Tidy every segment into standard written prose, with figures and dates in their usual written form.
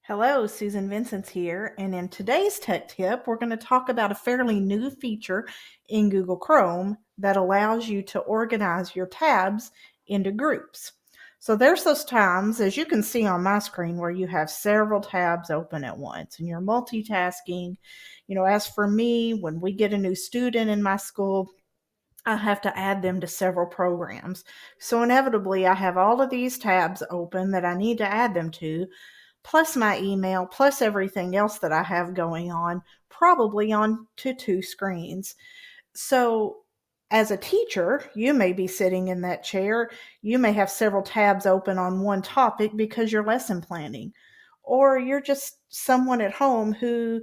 Hello, Susan Vincentz here, and in today's tech tip, we're going to talk about a fairly new feature in Google Chrome that allows you to organize your tabs into groups. So there's those times, as you can see on my screen, where you have several tabs open at once and you're multitasking. As for me, when we get a new student in my school, I have to add them to several programs. So inevitably, I have all of these tabs open that I need to add them to, plus my email, plus everything else that I have going on, probably on to two screens. So as a teacher, you may be sitting in that chair. You may have several tabs open on one topic because you're lesson planning, or you're just someone at home who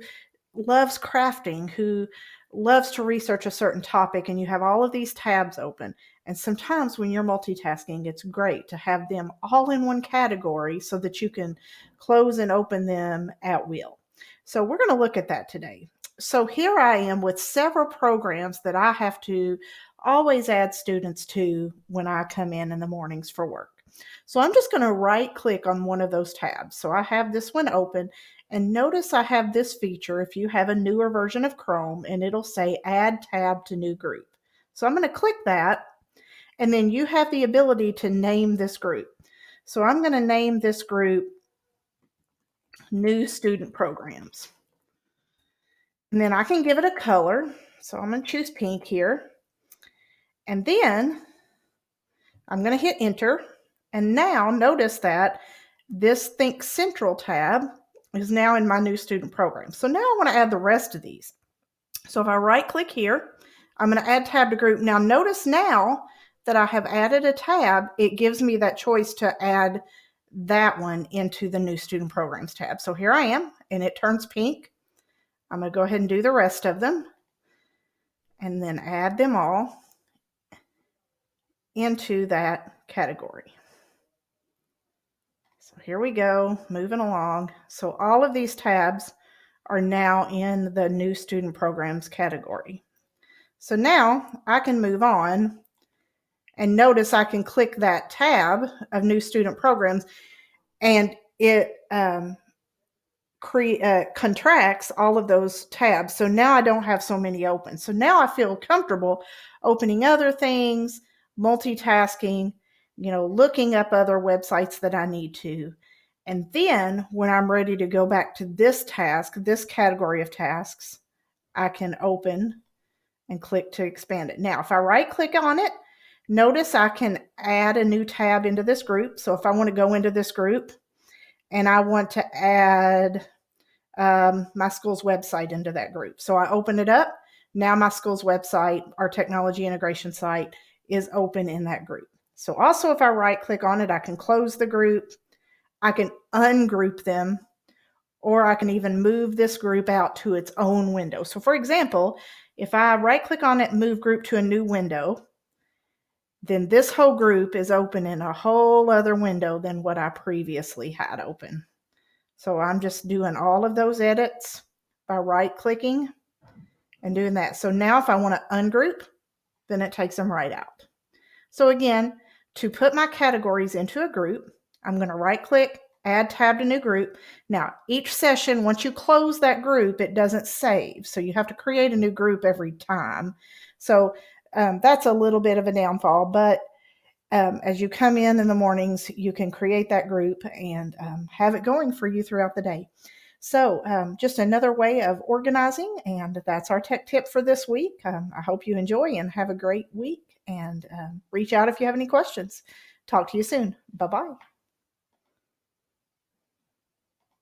loves crafting, who loves to research a certain topic, and you have all of these tabs open. And sometimes when you're multitasking, it's great to have them all in one category so that you can close and open them at will. So we're going to look at that today. So here I am with several programs that I have to always add students to when I come in the mornings for work. So I'm just going to right click on one of those tabs. So I have this one open, and notice I have this feature if you have a newer version of Chrome, and it'll say add tab to new group. So I'm going to click that, and then you have the ability to name this group. So I'm going to name this group New Student Programs. And then I can give it a color. So I'm going to choose pink here. And then I'm going to hit enter. And now notice that this Think Central tab is now in my New Student Program. So now I want to add the rest of these. So if I right click here, I'm going to add tab to group. Now notice now that I have added a tab, it gives me that choice to add that one into the New Student Programs tab. So here I am, and it turns pink. I'm going to go ahead and do the rest of them and then add them all into that category. So here we go, moving along. So all of these tabs are now in the New Student Programs category. So now I can move on, and notice I can click that tab of New Student Programs, and it contracts all of those tabs. So now I don't have so many open. So now I feel comfortable opening other things, multitasking, looking up other websites that I need to. And then when I'm ready to go back to this task, this category of tasks, I can open and click to expand it. Now, if I right click on it, notice I can add a new tab into this group. So if I want to go into this group and I want to add my school's website into that group. So I open it up. Now my school's website, our technology integration site, is open in that group. So also if I right click on it, I can close the group. I can ungroup them, or I can even move this group out to its own window. So for example, if I right click on it and move group to a new window, then this whole group is open in a whole other window than what I previously had open. So I'm just doing all of those edits by right clicking and doing that. So now if I want to ungroup, then it takes them right out. So again, to put my categories into a group, I'm going to right click, add tab to new group. Now each session, once you close that group, it doesn't save. So you have to create a new group every time. So that's a little bit of a downfall, but as you come in the mornings, you can create that group and have it going for you throughout the day. So just another way of organizing, and that's our tech tip for this week. I hope you enjoy and have a great week, and reach out if you have any questions. Talk to you soon. Bye-bye.